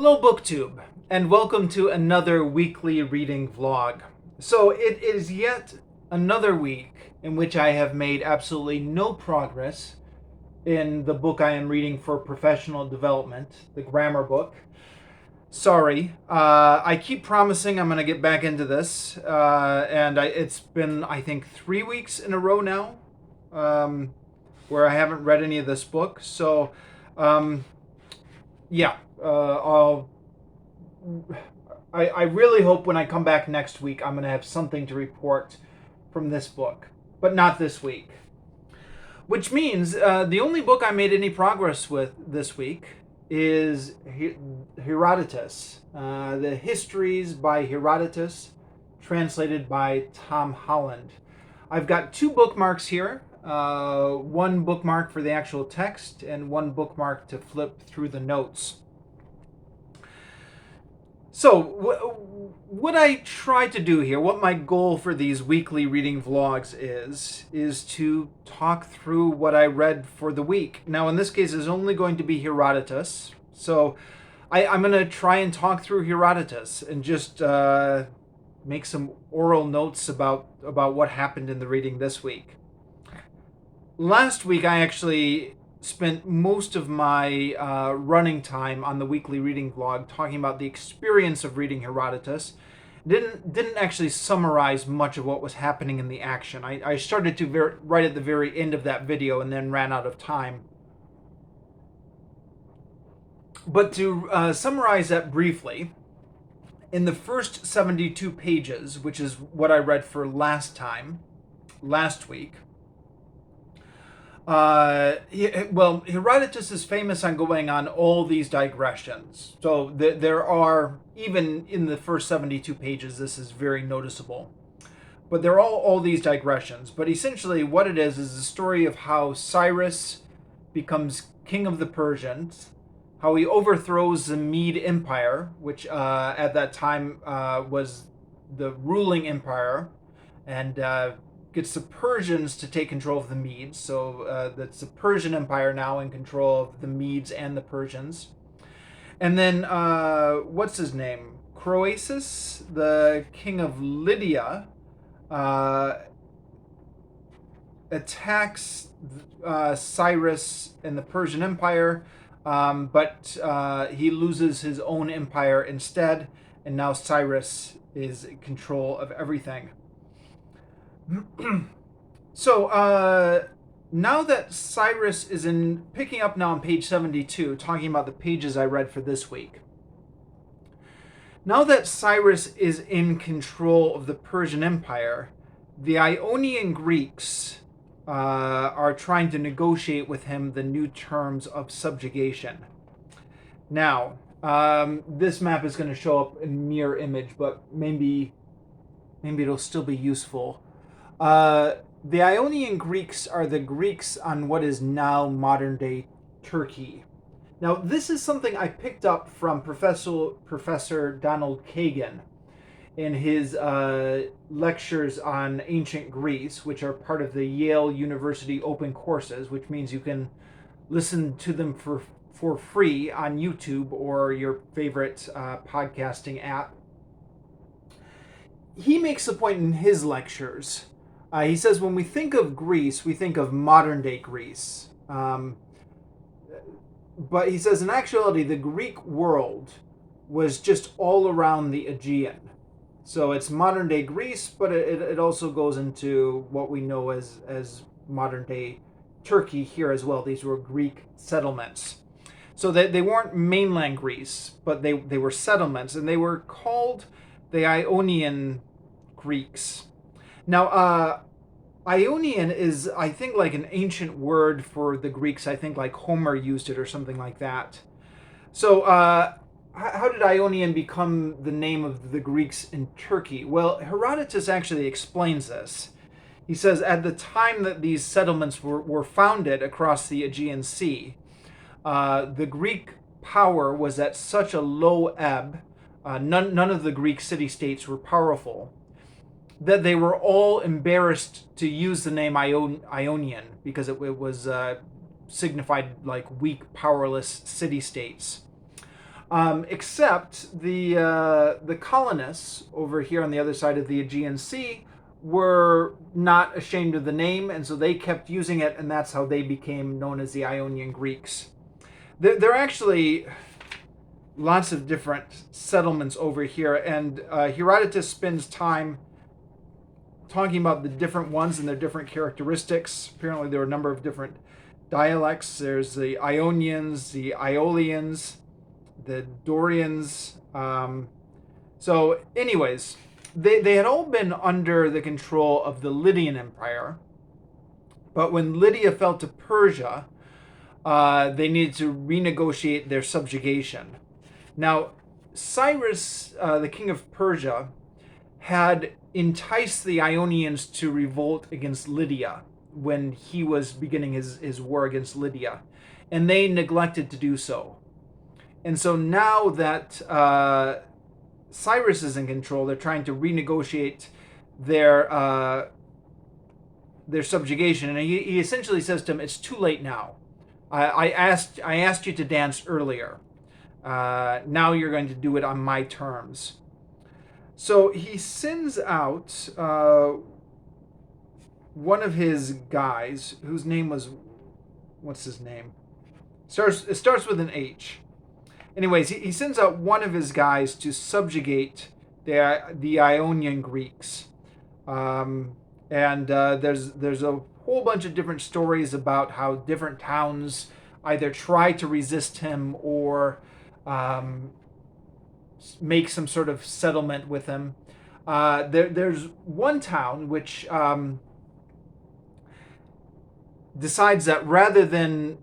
Hello BookTube, and welcome to another weekly reading vlog. So it is yet another week in which I have made absolutely no progress in the book I am reading for professional development, the grammar book. Sorry, I keep promising I'm going to get back into this, and it's been, I think, 3 weeks in a row now where I haven't read any of this book. So, yeah, I really hope when I come back next week I'm going to have something to report from this book, but not this week. Which means the only book I made any progress with this week is Herodotus, the Histories by Herodotus, translated by Tom Holland. I've got 2 bookmarks here, one bookmark for the actual text and one bookmark to flip through the notes. So, what I try to do here, what my goal for these weekly reading vlogs is to talk through what I read for the week. Now, in this case, it's only going to be Herodotus. So, I'm going to try and talk through Herodotus and just make some oral notes about what happened in the reading this week. Last week, I actually spent most of my running time on the weekly reading vlog talking about the experience of reading Herodotus. Didn't actually summarize much of what was happening in the action. I started to right at the very end of that video and then ran out of time. But to summarize that briefly, in the first 72 pages, which is what I read for last week, Herodotus is famous on going on all these digressions. So there are, even in the first 72 pages, this is very noticeable. But there are all these digressions. But essentially what it is the story of how Cyrus becomes king of the Persians, how he overthrows the Mede Empire, which at that time was the ruling empire, and gets the Persians to take control of the Medes. So that's the Persian Empire now in control of the Medes and the Persians. And then, what's his name? Croesus, the king of Lydia, attacks Cyrus and the Persian Empire, but he loses his own empire instead, and now Cyrus is in control of everything. So, now that Cyrus is picking up now on page 72, talking about the pages I read for this week. Now that Cyrus is in control of the Persian Empire, the Ionian Greeks are trying to negotiate with him the new terms of subjugation. Now, this map is going to show up in mirror image, but maybe it'll still be useful. The Ionian Greeks are the Greeks on what is now modern-day Turkey. Now, this is something I picked up from Professor Donald Kagan in his lectures on ancient Greece, which are part of the Yale University Open Courses, which means you can listen to them for free on YouTube or your favorite podcasting app. He makes a point in his lectures. He says when we think of Greece, we think of modern-day Greece. But he says in actuality, the Greek world was just all around the Aegean. So it's modern-day Greece, but it also goes into what we know as modern-day Turkey here as well. These were Greek settlements. So they weren't mainland Greece, but they were settlements, and they were called the Ionian Greeks. Now, Ionian is, I think, like an ancient word for the Greeks. I think like Homer used it or something like that. So how did Ionian become the name of the Greeks in Turkey? Well, Herodotus actually explains this. He says at the time that these settlements were founded across the Aegean Sea, the Greek power was at such a low ebb, none of the Greek city-states were powerful, that they were all embarrassed to use the name Ionian because it was signified like weak, powerless city-states. Except the colonists over here on the other side of the Aegean Sea were not ashamed of the name, and so they kept using it, and that's how they became known as the Ionian Greeks. There are actually lots of different settlements over here, and Herodotus spends time talking about the different ones and their different characteristics. Apparently, there are a number of different dialects. There's the Ionians, the Aeolians, the Dorians. So, anyways, they had all been under the control of the Lydian Empire. But when Lydia fell to Persia, they needed to renegotiate their subjugation. Now, Cyrus, the king of Persia, had enticed the Ionians to revolt against Lydia when he was beginning his war against Lydia, and they neglected to do so. And so now that Cyrus is in control, they're trying to renegotiate their subjugation, and he essentially says to him, "It's too late now. I asked you to dance earlier. Now you're going to do it on my terms." So he sends out one of his guys, whose name was, what's his name? It starts with an H. Anyways, he sends out one of his guys to subjugate the Ionian Greeks. And there's a whole bunch of different stories about how different towns either try to resist him or make some sort of settlement with him. There's one town which decides that rather than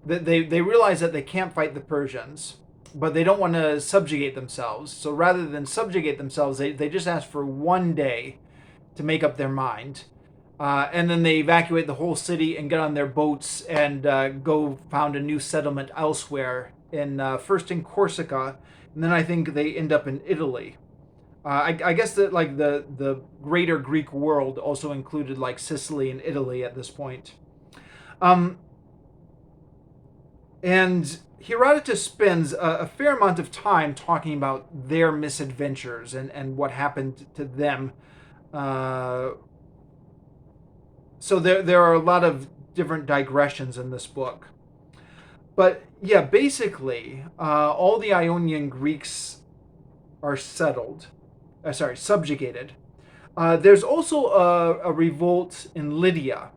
they realize that they can't fight the Persians, but they don't want to subjugate themselves. So rather than subjugate themselves, they just ask for one day to make up their mind. And then they evacuate the whole city and get on their boats and go found a new settlement elsewhere, first in Corsica, and then I think they end up in Italy. I guess that like the greater Greek world also included like Sicily and Italy at this point. And Herodotus spends a fair amount of time talking about their misadventures and what happened to them. So there are a lot of different digressions in this book. But yeah, basically, all the Ionian Greeks are subjugated. There's also a revolt in Lydia,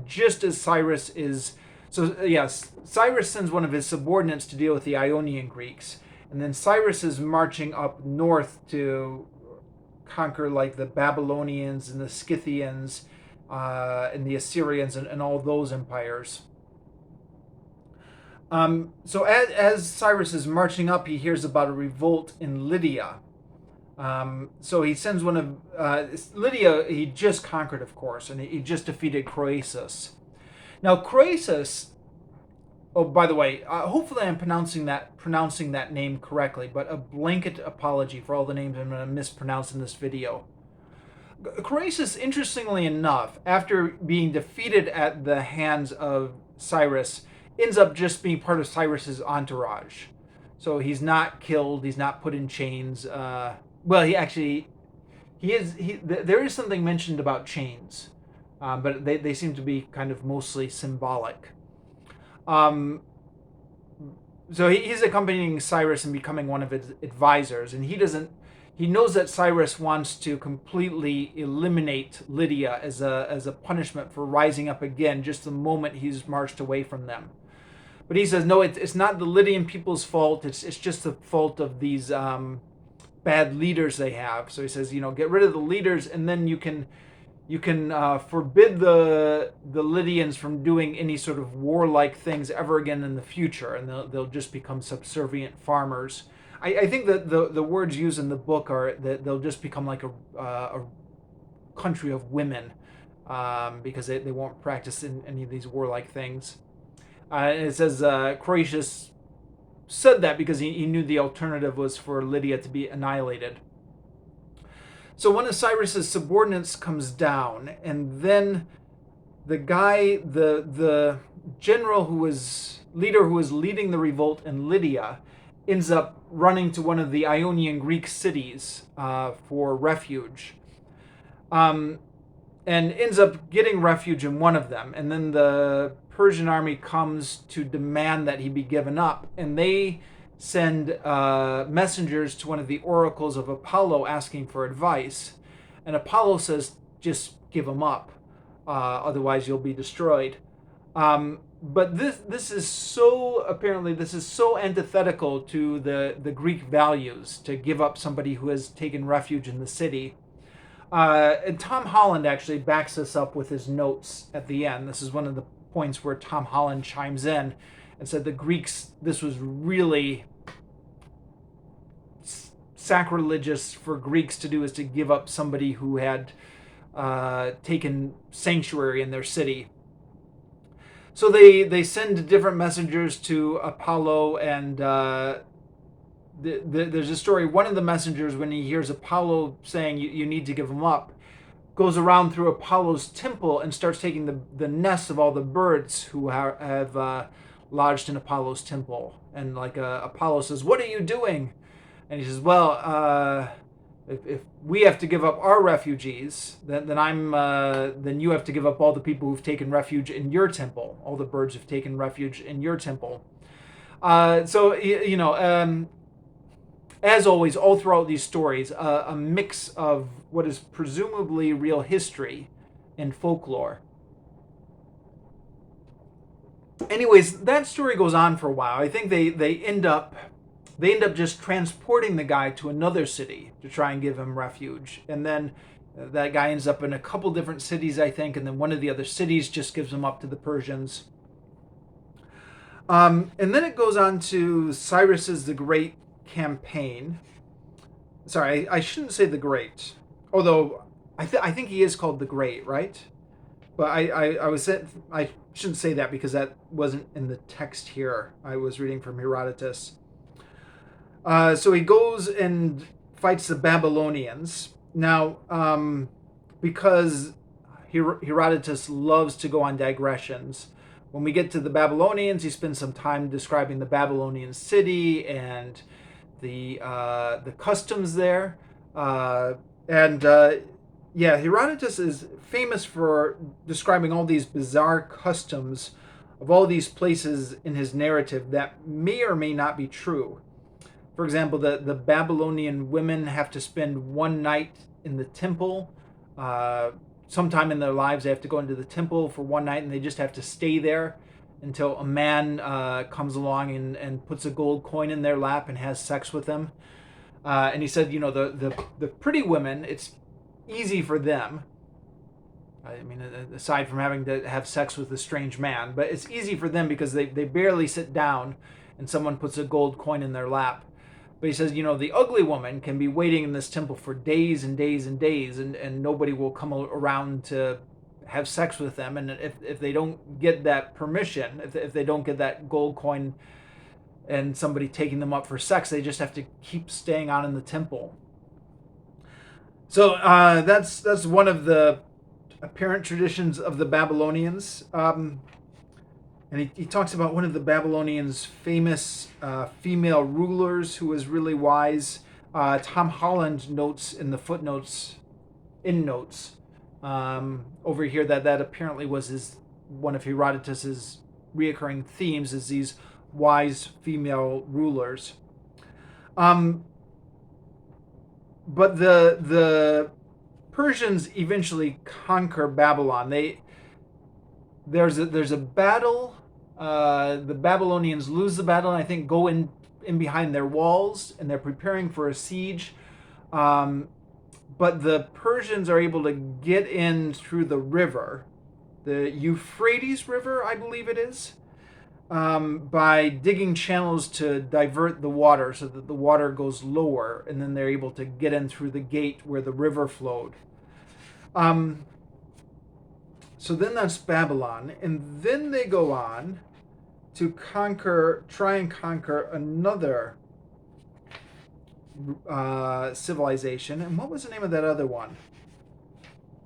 just as Cyrus is. So yes, Cyrus sends one of his subordinates to deal with the Ionian Greeks, and then Cyrus is marching up north to conquer like the Babylonians and the Scythians and the Assyrians and all those empires. So as Cyrus is marching up, he hears about a revolt in Lydia. So he sends one of Lydia. He just conquered, of course, and he just defeated Croesus. Now Croesus. Oh, by the way, hopefully I'm pronouncing that name correctly. But a blanket apology for all the names I'm going to mispronounce in this video. Croesus, interestingly enough, after being defeated at the hands of Cyrus, ends up just being part of Cyrus's entourage. So he's not killed. He's not put in chains. Well, he is. There is something mentioned about chains, but they seem to be kind of mostly symbolic. So he's accompanying Cyrus and becoming one of his advisors, and he knows that Cyrus wants to completely eliminate Lydia as a punishment for rising up again just the moment he's marched away from them. But he says, no, it's not the Lydian people's fault. It's just the fault of these bad leaders they have. So he says, get rid of the leaders, and then you can forbid the Lydians from doing any sort of warlike things ever again in the future, and they'll just become subservient farmers. I think that the words used in the book are that they'll just become like a country of women, because they won't practice in any of these warlike things. And it says Croesus said that because he knew the alternative was for Lydia to be annihilated. So one of Cyrus's subordinates comes down, and then the guy, the general who was leading the revolt in Lydia, ends up running to one of the Ionian Greek cities for refuge. Um, and ends up getting refuge in one of them. And then the Persian army comes to demand that he be given up. And they send messengers to one of the oracles of Apollo asking for advice. And Apollo says, just give him up, otherwise you'll be destroyed. But this is so, apparently this is so antithetical to the Greek values, to give up somebody who has taken refuge in the city. And Tom Holland actually backs this up with his notes at the end. This is one of the points where Tom Holland chimes in and said the Greeks, this was really sacrilegious for Greeks to do, is to give up somebody who had taken sanctuary in their city. So they send different messengers to Apollo, and there's a story. One of the messengers, when he hears Apollo saying you need to give him up, goes around through Apollo's temple and starts taking the nests of all the birds who have lodged in Apollo's temple. And like Apollo says, "What are you doing?" And he says, "Well, if we have to give up our refugees, then you have to give up all the people who've taken refuge in your temple. All the birds have taken refuge in your temple." So as always, all throughout these stories, a mix of what is presumably real history and folklore. Anyways, that story goes on for a while. I think they end up just transporting the guy to another city to try and give him refuge. And then that guy ends up in a couple different cities, I think, and then one of the other cities just gives him up to the Persians. And then it goes on to Cyrus's the Great campaign. Sorry, I shouldn't say the Great, although I think he is called the Great, right? But I shouldn't say that because that wasn't in the text here. I was reading from Herodotus. So he goes and fights the Babylonians. Now, because Herodotus loves to go on digressions, when we get to the Babylonians, he spends some time describing the Babylonian city and the customs there. Herodotus is famous for describing all these bizarre customs of all these places in his narrative that may or may not be true. For example, the Babylonian women have to spend one night in the temple. Sometime in their lives, they have to go into the temple for one night, and they just have to stay there until a man comes along and puts a gold coin in their lap and has sex with them. And he said, the pretty women, it's easy for them. I mean, aside from having to have sex with a strange man, but it's easy for them because they barely sit down and someone puts a gold coin in their lap. But he says, the ugly woman can be waiting in this temple for days and days and days, and nobody will come around to have sex with them. And if they don't get that permission, if they don't get that gold coin and somebody taking them up for sex, they just have to keep staying on in the temple. So that's one of the apparent traditions of the Babylonians. And he talks about one of the Babylonians' famous female rulers who was really wise. Tom Holland notes in the footnotes, over here that apparently was one of Herodotus's reoccurring themes, is these wise female rulers. But the Persians eventually conquer Babylon. There's a battle. The Babylonians lose the battle, and I think go in behind their walls, and they're preparing for a siege. But the Persians are able to get in through the river, the Euphrates River, I believe it is, by digging channels to divert the water so that the water goes lower, and then they're able to get in through the gate where the river flowed. So then that's Babylon, and then they go on to try and conquer another civilization. And what was the name of that other one?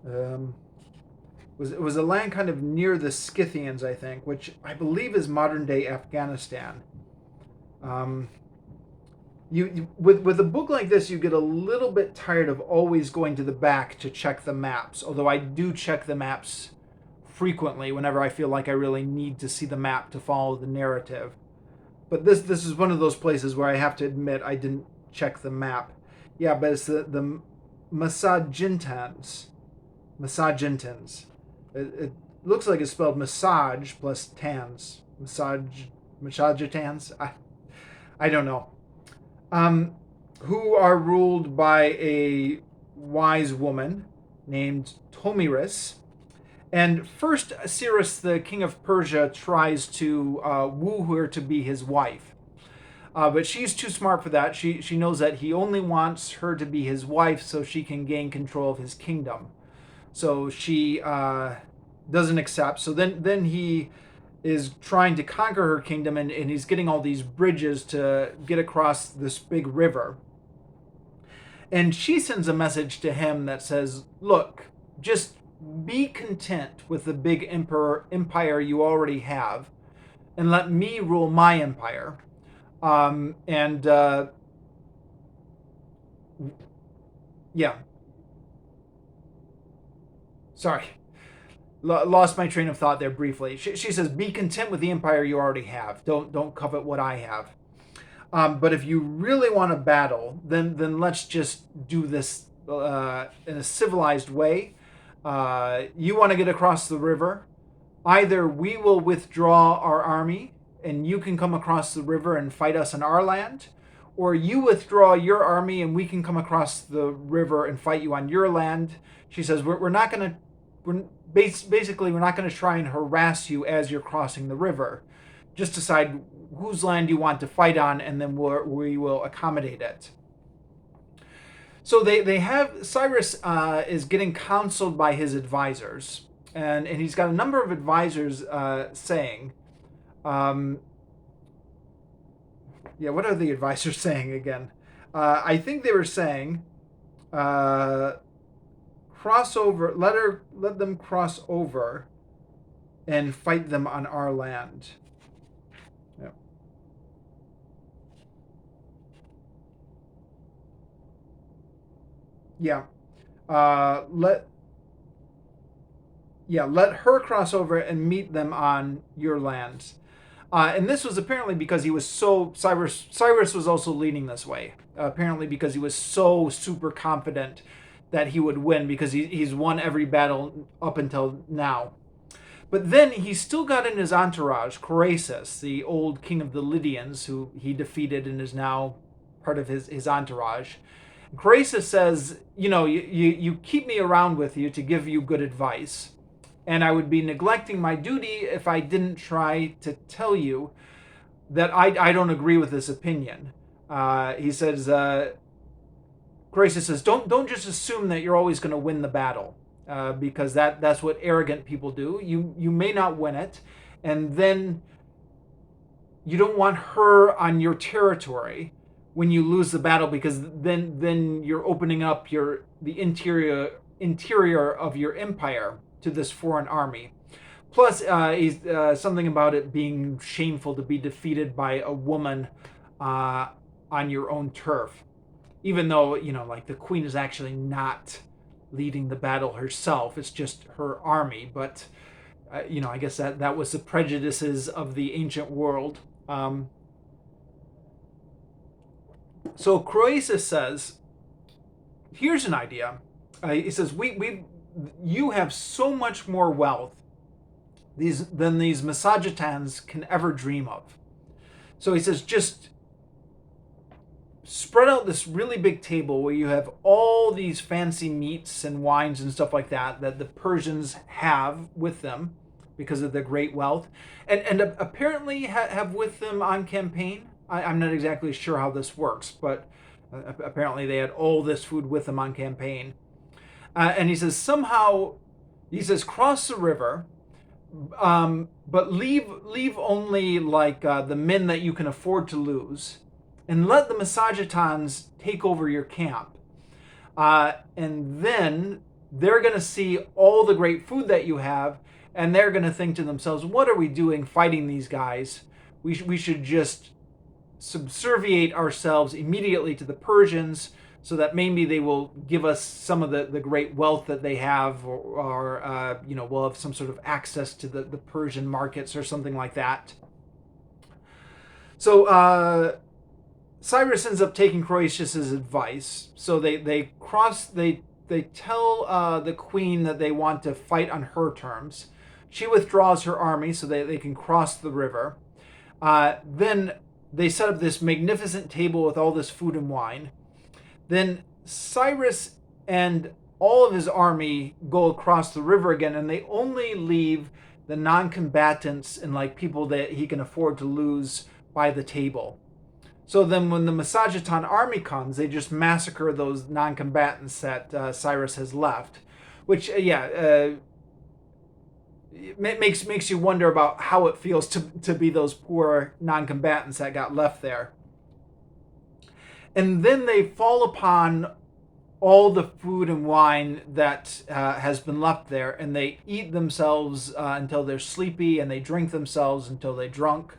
It was a land kind of near the Scythians, I think, which I believe is modern day Afghanistan. With a book like this, you get a little bit tired of always going to the back to check the maps. Although I do check the maps frequently whenever I feel like I really need to see the map to follow the narrative. But this is one of those places where I have to admit I didn't check the map. Yeah, but it's the Massagetans. Massagetans. It looks like it's spelled massage plus tans. Massagetans. I don't know. Who are ruled by a wise woman named Tomiris. And first, Cyrus, the king of Persia, tries to woo her to be his wife. But she's too smart for that. She knows that he only wants her to be his wife so she can gain control of his kingdom. So she doesn't accept. So then he is trying to conquer her kingdom, and he's getting all these bridges to get across this big river. And she sends a message to him that says, look, just be content with the big empire you already have, and let me rule my empire. Yeah. Sorry. Lost my train of thought there briefly. She says, be content with the empire you already have. Don't covet what I have. But if you really want to battle, then let's just do this in a civilized way. You want to get across the river. Either we will withdraw our army and you can come across the river and fight us on our land, or you withdraw your army and we can come across the river and fight you on your land. She says, we're not going to, basically, we're not going to try and harass you as you're crossing the river. Just decide whose land you want to fight on, and then we will accommodate it. So they have, Cyrus is getting counseled by his advisors, and he's got a number of advisors saying, what are the advisors saying again? I think they were saying, cross over, let them cross over and fight them on our land. Yeah. Let her cross over and meet them on your lands. And this was apparently because he was so, Cyrus was also leading this way. Apparently because he was so super confident that he would win, because he's won every battle up until now. But then he still got in his entourage Croesus, the old king of the Lydians, who he defeated and is now part of his entourage. Croesus says, you keep me around with you to give you good advice, and I would be neglecting my duty if I didn't try to tell you that I don't agree with this opinion. He says, Croesus says, don't just assume that you're always going to win the battle, because that's what arrogant people do. You may not win it, and then you don't want her on your territory when you lose the battle, because then you're opening up the interior of your empire to this foreign army. Plus, he's something about it being shameful to be defeated by a woman on your own turf, even though like the queen is actually not leading the battle herself; it's just her army. But I guess that was the prejudices of the ancient world. So Croesus says, here's an idea. He says, you have so much more wealth than these Massagetans can ever dream of. So he says, just spread out this really big table where you have all these fancy meats and wines and stuff like that the Persians have with them because of their great wealth, and apparently have with them on campaign. I'm not exactly sure how this works, but apparently they had all this food with them on campaign. And he says, cross the river, but leave only like the men that you can afford to lose, and let the Massagetans take over your camp. And then they're going to see all the great food that you have, and they're going to think to themselves, what are we doing fighting these guys? We should just subserviate ourselves immediately to the Persians, so that maybe they will give us some of the great wealth that they have, or we'll have some sort of access to the Persian markets or something like that. So Cyrus ends up taking Croesus's advice. So they tell the queen that they want to fight on her terms. She withdraws her army so that they can cross the river. Then they set up this magnificent table with all this food and wine. Then Cyrus and all of his army go across the river again, and they only leave the non-combatants and like people that he can afford to lose by the table. So then when the Masagetan army comes, they just massacre those non-combatants that Cyrus has left, which makes you wonder about how it feels to be those poor non-combatants that got left there. And then they fall upon all the food and wine that has been left there, and they eat themselves until they're sleepy, and they drink themselves until they're drunk,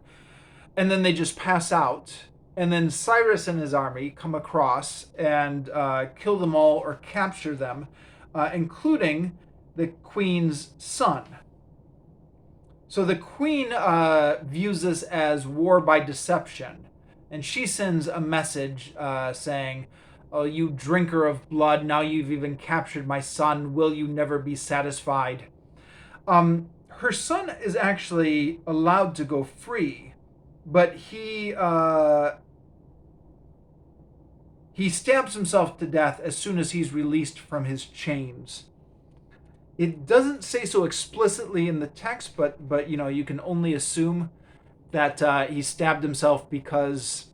and then they just pass out. And then Cyrus and his army come across and kill them all or capture them, including the queen's son. So the queen views this as war by deception, and she sends a message saying, "Oh, you drinker of blood, now you've even captured my son. Will you never be satisfied?" Her son is actually allowed to go free, but he stabs himself to death as soon as he's released from his chains. It doesn't say so explicitly in the text, but you can only assume that he stabbed himself because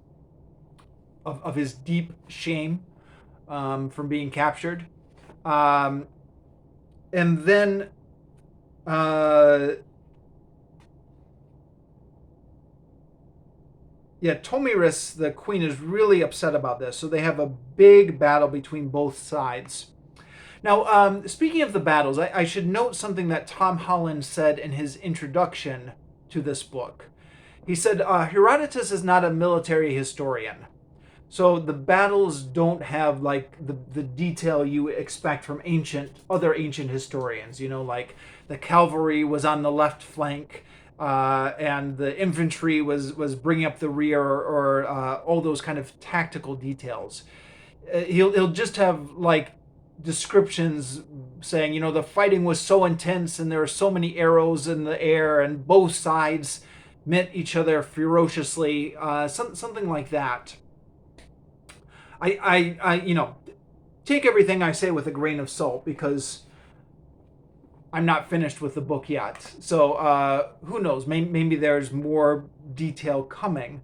of his deep shame from being captured. And then Tomiris, the queen, is really upset about this. So they have a big battle between both sides. Now, speaking of the battles, I should note something that Tom Holland said in his introduction to this book. He said, Herodotus is not a military historian. So the battles don't have like the detail you expect from other ancient historians. Like the cavalry was on the left flank, and the infantry was bringing up the rear, or all those kind of tactical details. He'll just have like descriptions saying, the fighting was so intense and there were so many arrows in the air and both sides met each other ferociously, something like that. I take everything I say with a grain of salt, because I'm not finished with the book yet. So who knows? Maybe there's more detail coming.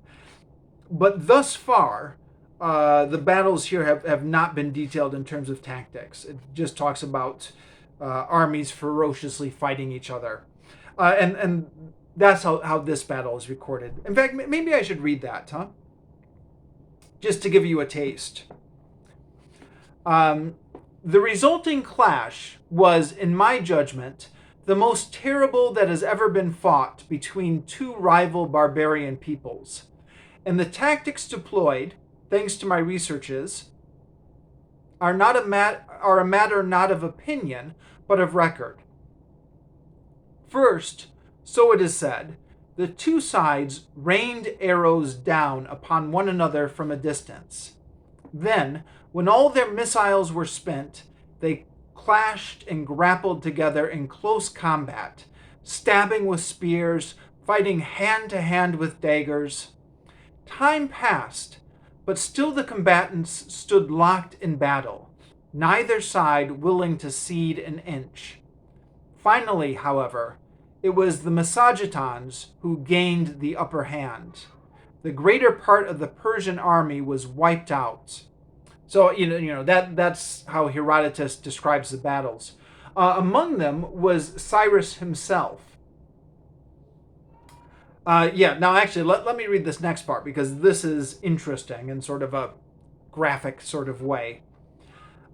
But thus far, the battles here have not been detailed in terms of tactics. It just talks about armies ferociously fighting each other. And that's how this battle is recorded. In fact, maybe I should read that, huh? Just to give you a taste. The resulting clash was, in my judgment, the most terrible that has ever been fought between two rival barbarian peoples. And the tactics deployed, thanks to my researches, are a matter not of opinion, but of record. First, so it is said, the two sides rained arrows down upon one another from a distance. Then, when all their missiles were spent, they clashed and grappled together in close combat, stabbing with spears, fighting hand to hand with daggers. Time passed, but still the combatants stood locked in battle, neither side willing to cede an inch. Finally, however, it was the Masagetans who gained the upper hand. The greater part of the Persian army was wiped out. So, that's how Herodotus describes the battles. Among them was Cyrus himself. Now actually, let me read this next part, because this is interesting in sort of a graphic sort of way.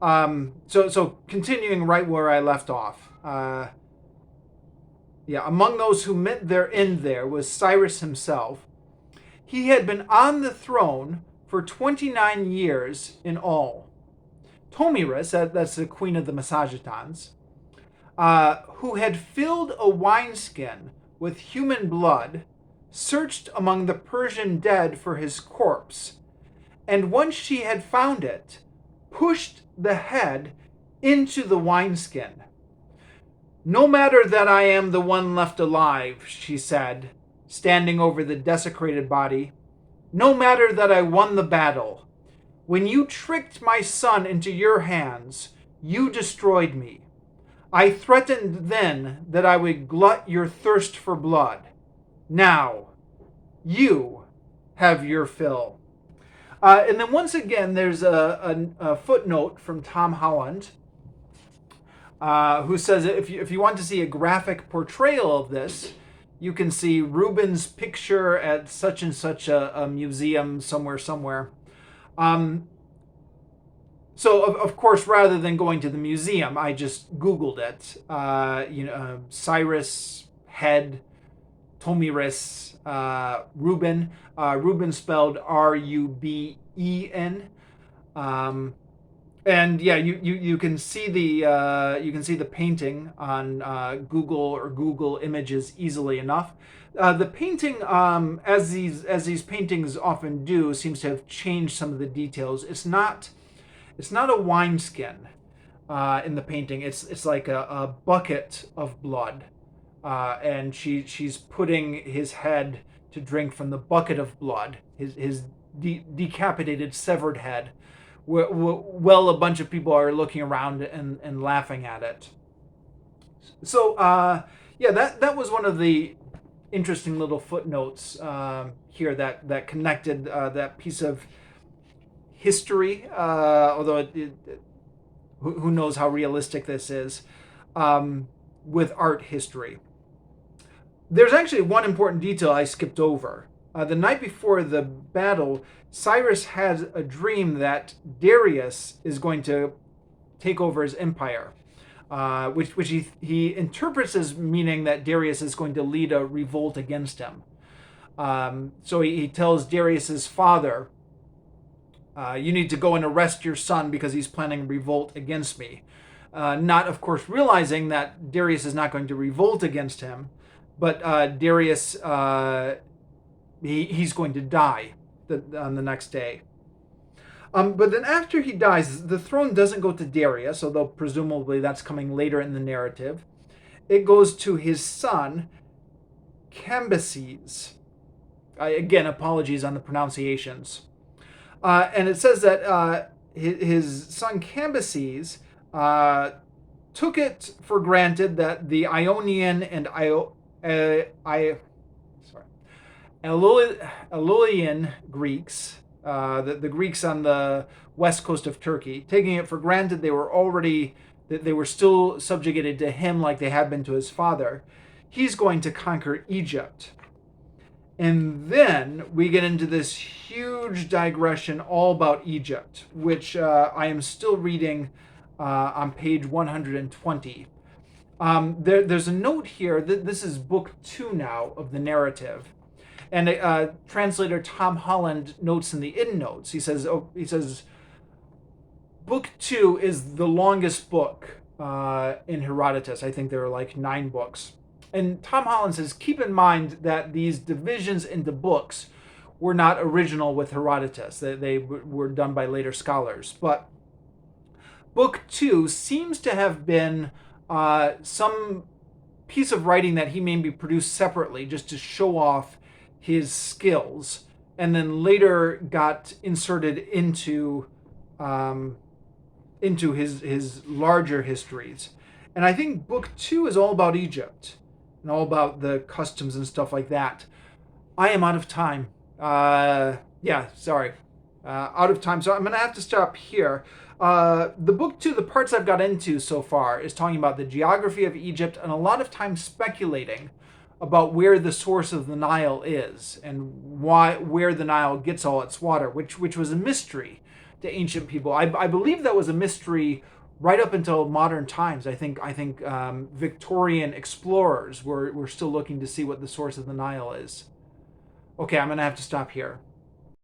So continuing right where I left off. Among those who met their end there was Cyrus himself. He had been on the throne for 29 years in all. Tomiris, that's the queen of the Massagetans, who had filled a wineskin with human blood, searched among the Persian dead for his corpse, and once she had found it, pushed the head into the wineskin. "No matter that I am the one left alive," she said, standing over the desecrated body. "No matter that I won the battle. When you tricked my son into your hands, you destroyed me. I threatened then that I would glut your thirst for blood. Now, you have your fill." And then once again, there's a footnote from Tom Holland, who says if you want to see a graphic portrayal of this, you can see Rubens' picture at such and such a museum somewhere. So of course, rather than going to the museum, I just Googled it. Cyrus head, Tomiris, Reuben. Reuben spelled Ruben. And yeah, you can see the painting on Google Images easily enough. The painting, as these paintings often do, seems to have changed some of the details. It's not a wineskin in the painting. It's like a bucket of blood, and she's putting his head to drink from the bucket of blood. His decapitated, severed head. Well, a bunch of people are looking around and laughing at it. So, yeah, that was one of the interesting little footnotes here that connected that piece of history, although who knows how realistic this is, with art history. There's actually one important detail I skipped over. The night before the battle, Cyrus has a dream that Darius is going to take over his empire, which he interprets as meaning that Darius is going to lead a revolt against him. So he tells Darius's father, "You need to go and arrest your son because he's planning a revolt against me." Not, of course, realizing that Darius is not going to revolt against him, but Darius, he's going to die on the next day. But then after he dies, the throne doesn't go to Darius, although presumably that's coming later in the narrative. It goes to his son, Cambyses. Again, apologies on the pronunciations. And it says that his son Cambyses took it for granted that the Ionian and Aeolian Greeks, the Greeks on the west coast of Turkey, taking it for granted they were still subjugated to him like they had been to his father. He's going to conquer Egypt. And then we get into this huge digression all about Egypt, which I am still reading on page 120. There's a note here that this is book 2 now of the narrative. And translator Tom Holland notes in the endnotes, he says, book 2 is the longest book in Herodotus. I think there are like 9 books. And Tom Holland says, keep in mind that these divisions into books were not original with Herodotus. They were done by later scholars. But book 2 seems to have been some piece of writing that he maybe produced separately just to show off his skills, and then later got inserted into his larger histories. And I think book 2 is all about Egypt and all about the customs and stuff like that. I am out of time. Out of time. So I'm going to have to stop here. The book 2, the parts I've got into so far, is talking about the geography of Egypt and a lot of time speculating about where the source of the Nile is and where the Nile gets all its water, which was a mystery to ancient people. I believe that was a mystery right up until modern times. I think Victorian explorers were still looking to see what the source of the Nile is. Okay, I'm gonna have to stop here.